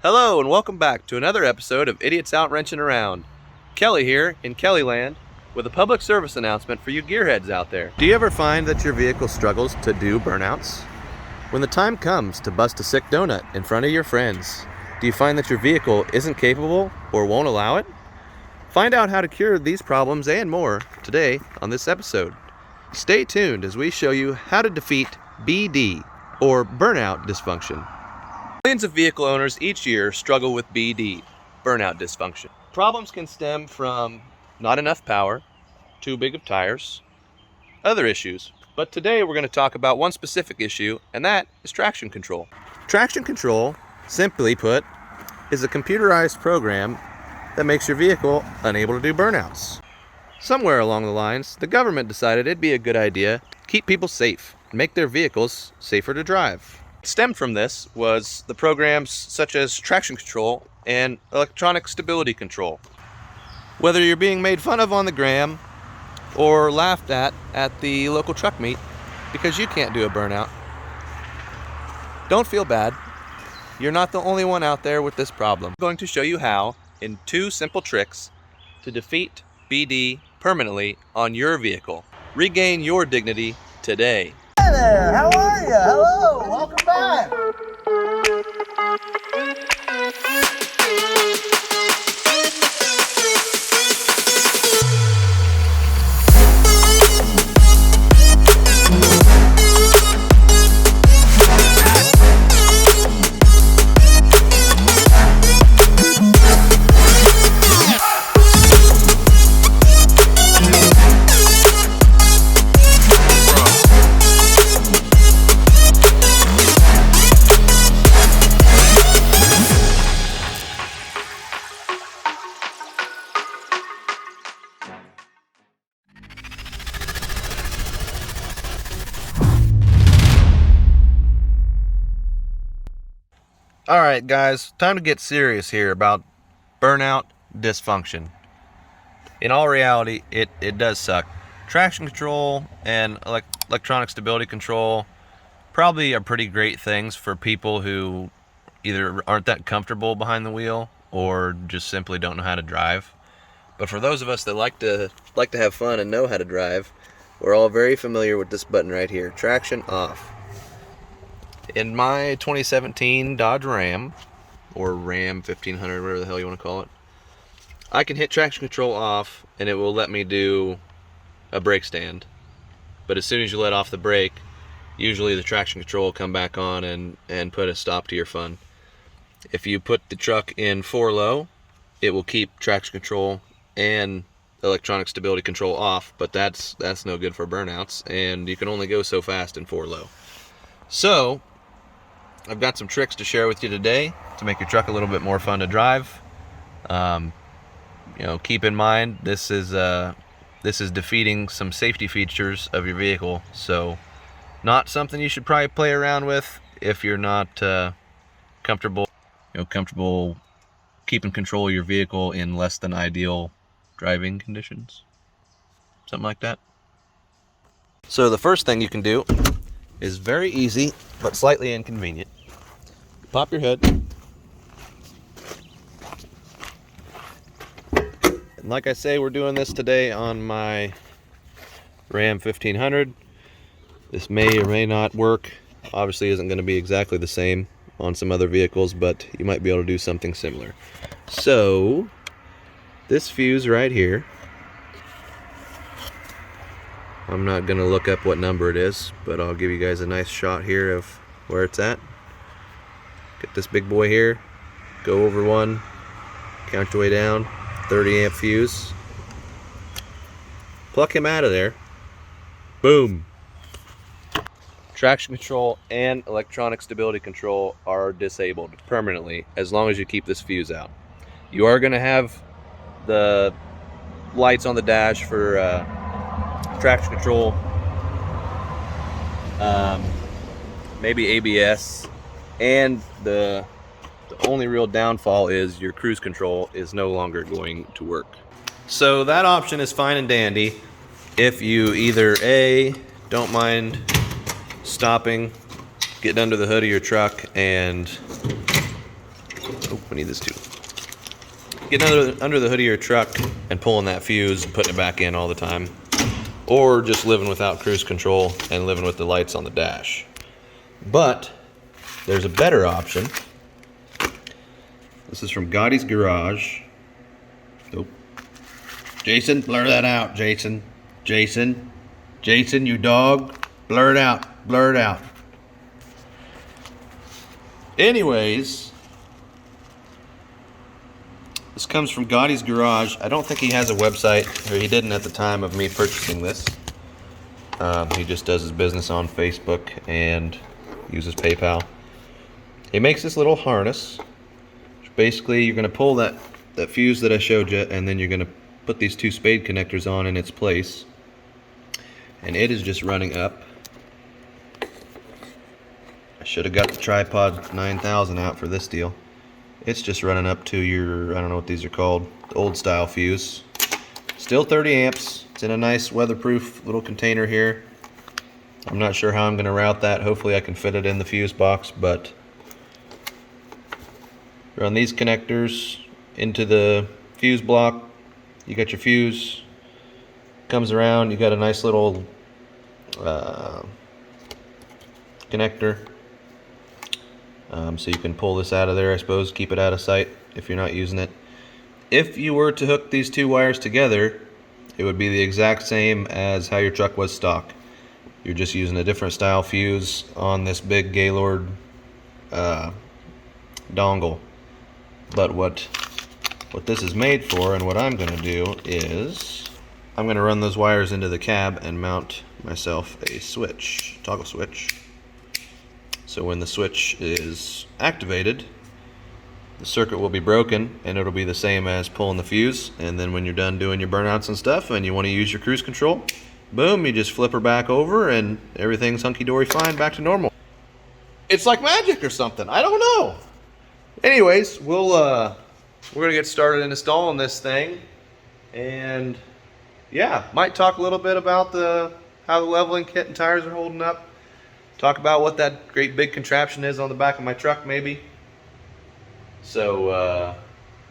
Hello and welcome back to another episode of Idiots Out Wrenching Around. Kelly here in Kellyland with a public service announcement for you gearheads out there. Do you ever find that your vehicle struggles to do burnouts? When the time comes to bust a sick donut in front of your friends, do you find that your vehicle isn't capable or won't allow it? Find out how to cure these problems and more today on this episode. Stay tuned as we show you how to defeat BD, or burnout dysfunction. Millions of vehicle owners each year struggle with BD, burnout dysfunction. Problems can stem from not enough power, too big of tires, other issues. But today we're going to talk about one specific issue, and that is traction control. Traction control, simply put, is a computerized program that makes your vehicle unable to do burnouts. Somewhere along the lines, the government decided it'd be a good idea to keep people safe and make their vehicles safer to drive. What stemmed from this was the programs such as traction control and electronic stability control. Whether you're being made fun of on the gram or laughed at the local truck meet because you can't do a burnout, don't feel bad. You're not the only one out there with this problem. I'm going to show you how, in 2 simple tricks, to defeat BD permanently on your vehicle. Regain your dignity today. Hey there, how are you? Hello, welcome back. Alright guys, time to get serious here about burnout dysfunction. In all reality, it does suck. Traction control and electronic stability control probably are pretty great things for people who either aren't that comfortable behind the wheel or just simply don't know how to drive. But for those of us that like to have fun and know how to drive, we're all very familiar with this button right here, traction off. In my 2017 Dodge Ram, or Ram 1500, whatever the hell you want to call it, I can hit traction control off and it will let me do a brake stand. But as soon as you let off the brake, usually the traction control will come back on and put a stop to your fun. If you put the truck in 4 low, it will keep traction control and electronic stability control off, but that's no good for burnouts, and you can only go so fast in 4 low. So I've got some tricks to share with you today to make your truck a little bit more fun to drive. Keep in mind this is defeating some safety features of your vehicle, so not something you should probably play around with if you're not comfortable keeping control of your vehicle in less than ideal driving conditions, something like that. So the first thing you can do is very easy but slightly inconvenient. Pop your hood, and like I say, we're doing this today on my Ram 1500. This may or may not work. Obviously isn't going to be exactly the same on some other vehicles, but you might be able to do something similar. So this fuse right here, I'm not going to look up what number it is, but I'll give you guys a nice shot here of where it's at. Get this big boy here, go over one, count your way down, 30 amp fuse. Pluck him out of there. Boom. Traction control and electronic stability control are disabled permanently as long as you keep this fuse out. You are going to have the lights on the dash for traction control, maybe ABS, and the only real downfall is your cruise control is no longer going to work. So that option is fine and dandy if you either A, don't mind stopping, getting under the hood of your truck and Oh, we need this too. Getting under the hood of your truck and pulling that fuse and putting it back in all the time. Or just living without cruise control and living with the lights on the dash. But there's a better option. This is from Gotti's Garage. Nope. Jason, blur that out, Jason. Jason, you dog. Blur it out, blur it out. Anyways, this comes from Gotti's Garage. I don't think he has a website, or he didn't at the time of me purchasing this. He just does his business on Facebook and uses PayPal. He makes this little harness. Which basically, you're going to pull that fuse that I showed you, and then you're going to put these two spade connectors on in its place. And it is just running up. I should have got the Tripod 9000 out for this deal. It's just running up to your, I don't know what these are called, the old style fuse. Still 30 amps. It's in a nice weatherproof little container here. I'm not sure how I'm going to route that. Hopefully I can fit it in the fuse box, but run these connectors into the fuse block. You got your fuse. Comes around. You got a nice little connector. So you can pull this out of there, I suppose, keep it out of sight if you're not using it. If you were to hook these two wires together, it would be the exact same as how your truck was stock. You're just using a different style fuse on this big Gaylord dongle. But what this is made for, and what I'm going to do is I'm going to run those wires into the cab and mount myself a switch, toggle switch. So when the switch is activated, the circuit will be broken, and it'll be the same as pulling the fuse. And then when you're done doing your burnouts and stuff and you want to use your cruise control, boom, you just flip her back over and everything's hunky-dory fine, back to normal. It's like magic or something. I don't know. Anyways, we're gonna get started in installing this thing, and yeah, might talk a little bit about how the leveling kit and tires are holding up. Talk about what that great big contraption is on the back of my truck, maybe. So,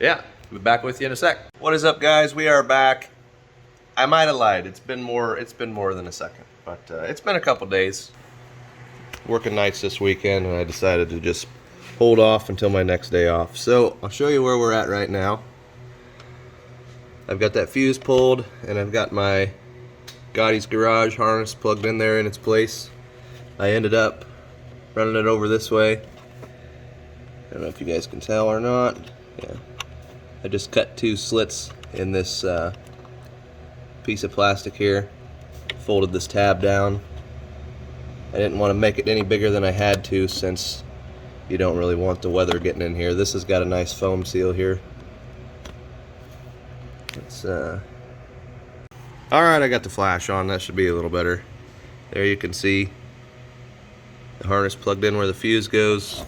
yeah, we'll be back with you in a sec. What is up, guys? We are back. I might have lied. It's been more than a second, but it's been a couple days. Working nights this weekend, and I decided to just hold off until my next day off. So I'll show you where we're at right now. I've got that fuse pulled, and I've got my Gotti's Garage harness plugged in there in its place. I ended up running it over this way. I don't know if you guys can tell or not. Yeah, I just cut two slits in this piece of plastic here. Folded this tab down. I didn't want to make it any bigger than I had to, since you don't really want the weather getting in here. This has got a nice foam seal here. It's alright, I got the flash on. That should be a little better. There you can see the harness plugged in where the fuse goes.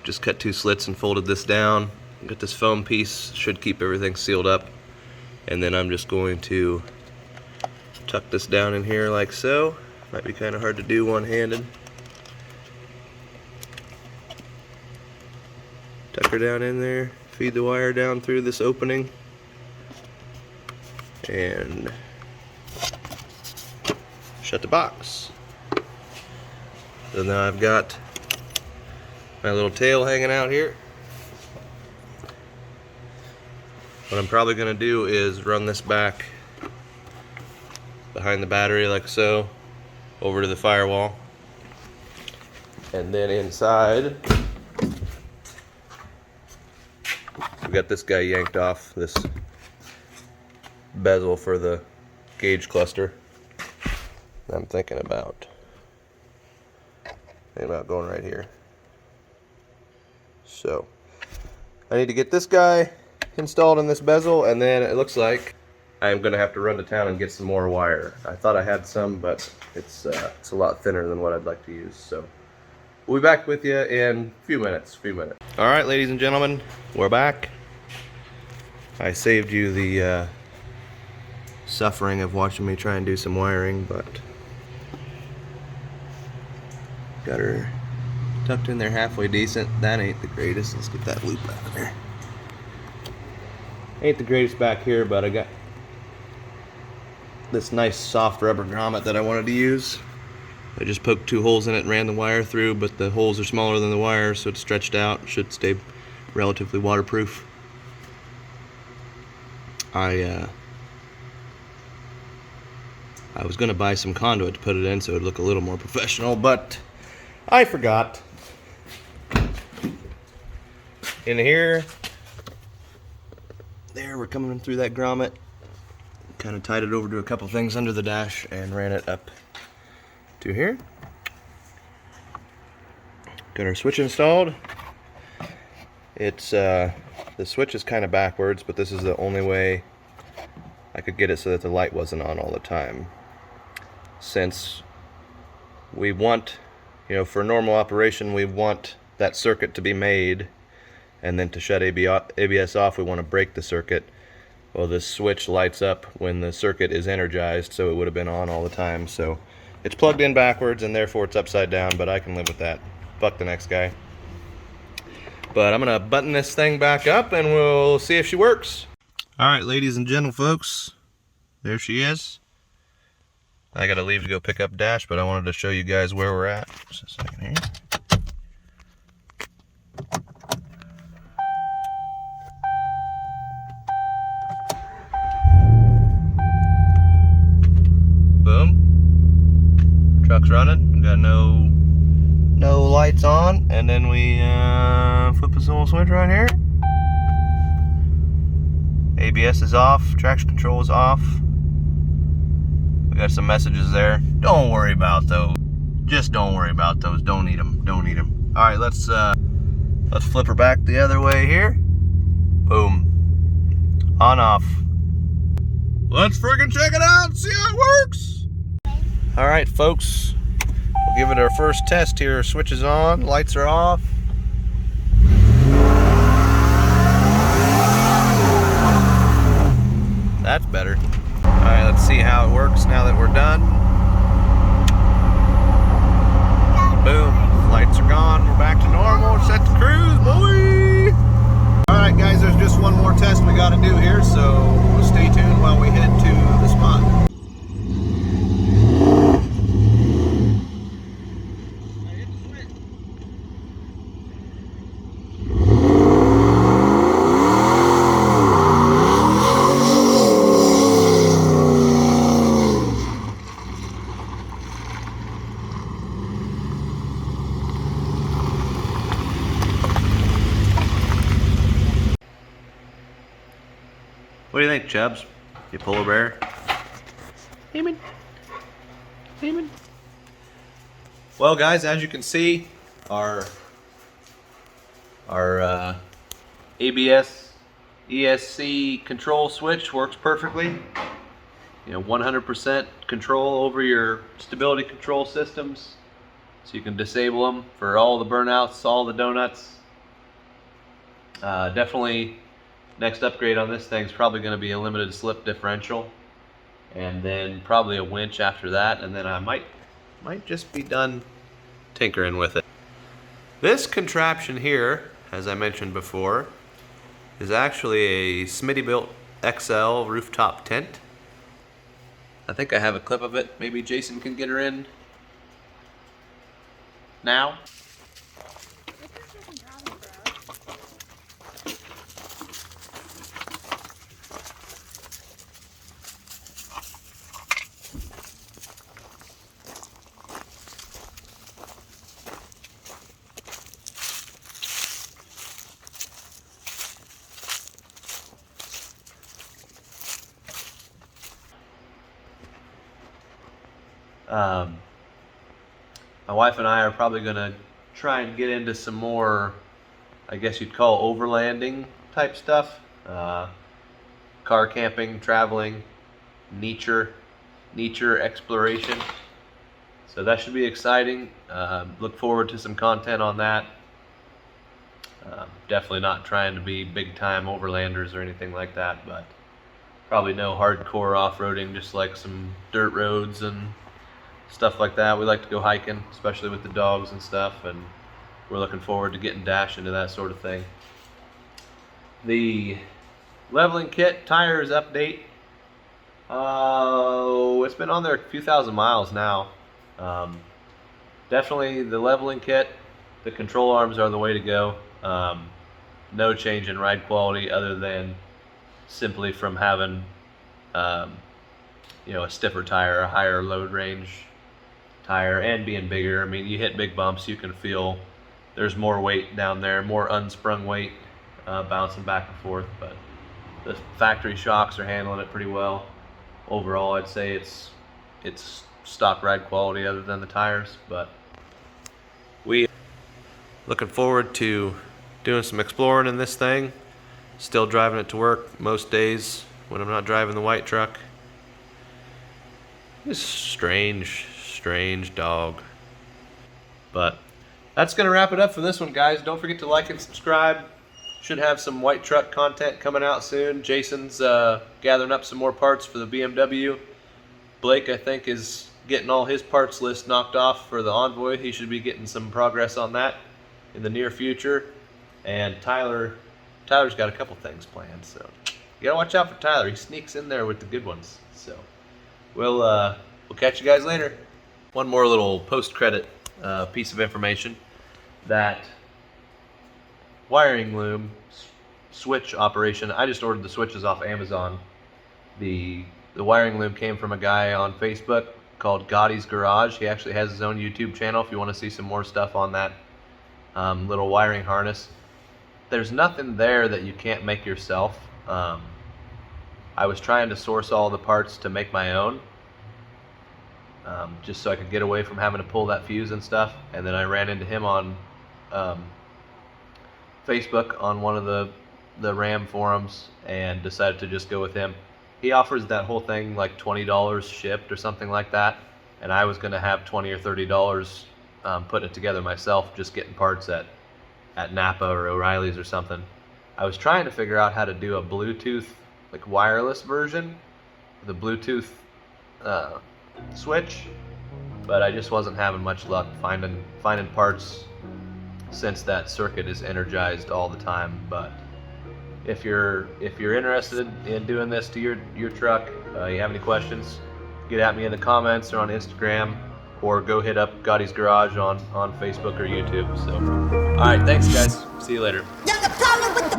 Just cut two slits and folded this down. Got this foam piece, should keep everything sealed up. And then I'm just going to tuck this down in here like so. Might be kind of hard to do one-handed. Tuck her down in there, feed the wire down through this opening, and shut the box. So now I've got my little tail hanging out here. What I'm probably going to do is run this back behind the battery like so, over to the firewall, and then inside we got this guy yanked off, this bezel for the gauge cluster. I'm thinking about going right here. So I need to get this guy installed in this bezel, and then it looks like I'm gonna have to run to town and get some more wire. I thought I had some, but it's a lot thinner than what I'd like to use. So we'll be back with you in a few minutes. All right, ladies and gentlemen, we're back. I saved you the suffering of watching me try and do some wiring, but got her tucked in there halfway decent. That ain't the greatest. Let's get that loop out of there. Ain't the greatest back here, but I got this nice soft rubber grommet that I wanted to use. I just poked 2 holes in it and ran the wire through, but the holes are smaller than the wire, so it's stretched out. It should stay relatively waterproof. I was going to buy some conduit to put it in so it would look a little more professional, but I forgot. In here, there, we're coming through that grommet. Kind of tied it over to a couple things under the dash and ran it up to here. Got our switch installed. It's the switch is kind of backwards, but this is the only way I could get it so that the light wasn't on all the time. Since we want, for normal operation, we want that circuit to be made, and then to shut ABS off, we want to break the circuit. Well, this switch lights up when the circuit is energized, so it would have been on all the time. So it's plugged in backwards, and therefore it's upside down, but I can live with that. Fuck the next guy. But I'm gonna button this thing back up and we'll see if she works. Alright, ladies and gentle folks, there she is. I gotta leave to go pick up Dash, but I wanted to show you guys where we're at. Just a second here. Boom. Truck's running. We got no lights on, and then we flip this little switch right here. ABS is off, traction control is off. We got some messages there. Don't worry about those. Just don't worry about those. Don't need them. Don't need them. All right, let's flip her back the other way here. Boom. On off. Let's freaking check it out and see how it works. All right, folks. We'll give it our first test here. Switch is on, lights are off. That's better. Alright, let's see how it works now that we're done. Boom, lights are gone, we're back to normal, set to cruise, boy! Alright guys, there's just one more test we gotta do here, so stay tuned while we head to the spot. What do you think, Chubbs? You polar bear? Eamon? Eamon? Well, guys, as you can see, our ABS ESC control switch works perfectly. 100% control over your stability control systems, so you can disable them for all the burnouts, all the donuts. Definitely. Next upgrade on this thing is probably going to be a limited slip differential, and then probably a winch after that, and then I might just be done tinkering with it. This contraption here, as I mentioned before, is actually a Smitty-built XL rooftop tent. I think I have a clip of it. Maybe Jason can get her in now. My wife and I are probably going to try and get into some more, I guess you'd call overlanding type stuff. Car camping, traveling, nature exploration. So that should be exciting. Look forward to some content on that. Definitely not trying to be big time overlanders or anything like that, but probably no hardcore off-roading, just like some dirt roads and stuff like that. We like to go hiking, especially with the dogs and stuff, and we're looking forward to getting Dash into that sort of thing. The leveling kit tires update. It's been on there a few thousand miles now. Definitely the leveling kit, the control arms are the way to go. No change in ride quality other than simply from having a stiffer tire, a higher load range tire, and being bigger. I mean, you hit big bumps, you can feel there's more weight down there, more unsprung weight bouncing back and forth, but the factory shocks are handling it pretty well. Overall, I'd say it's stock ride quality other than the tires, but we looking forward to doing some exploring in this thing. Still driving it to work most days when I'm not driving the white truck. This strange dog. But that's gonna wrap it up for this one, guys. Don't forget to like and subscribe. Should have some white truck content coming out soon. Jason's gathering up some more parts for the BMW. Blake, I think, is getting all his parts list knocked off for the Envoy. He should be getting some progress on that in the near future. And Tyler's got a couple things planned, so you gotta watch out for Tyler. He sneaks in there with the good ones. So we'll catch you guys later. One more little post-credit piece of information: that wiring loom switch operation. I just ordered the switches off Amazon. The wiring loom came from a guy on Facebook called Gotti's Garage. He actually has his own YouTube channel if you want to see some more stuff on that little wiring harness. There's nothing there that you can't make yourself. I was trying to source all the parts to make my own, just so I could get away from having to pull that fuse and stuff, and then I ran into him on Facebook on one of the RAM forums and decided to just go with him. He offers that whole thing like $20 shipped or something like that, and I was going to have $20 or $30 putting it together myself, just getting parts at Napa or O'Reilly's or something. I was trying to figure out how to do a Bluetooth, like wireless version, the Bluetooth switch, but I just wasn't having much luck finding parts since that circuit is energized all the time. But if you're interested in doing this to your truck, you have any questions, get at me in the comments or on Instagram, or go hit up Gotti's Garage on Facebook or YouTube. So, all right, thanks guys. See you later. There's a problem with the